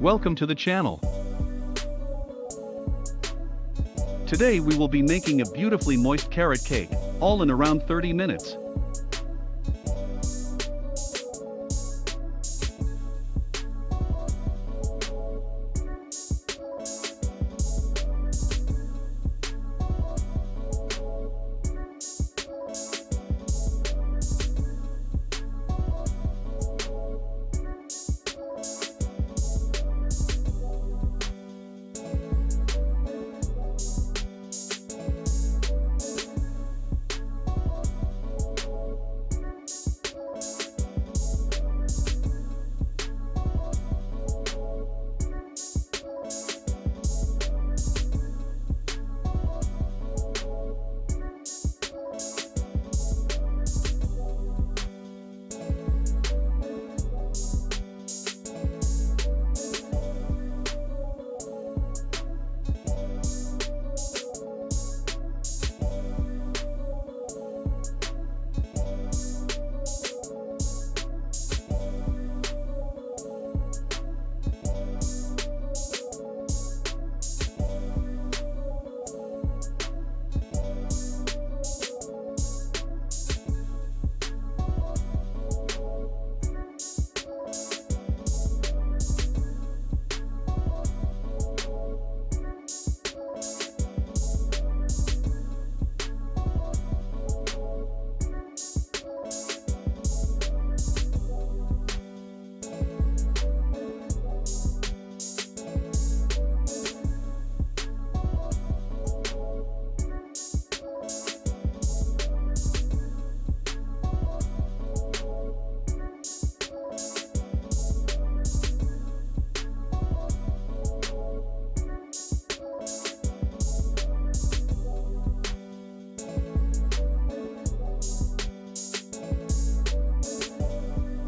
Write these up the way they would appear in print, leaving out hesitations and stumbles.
Welcome to the channel. Today we will be making a beautifully moist carrot cake, all in around 30 minutes.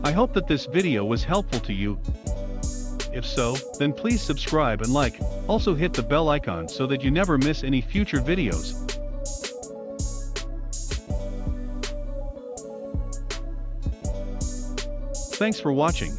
I hope that this video was helpful to you. If so, then please subscribe and like, also hit the bell icon so that you never miss any future videos. Thanks for watching.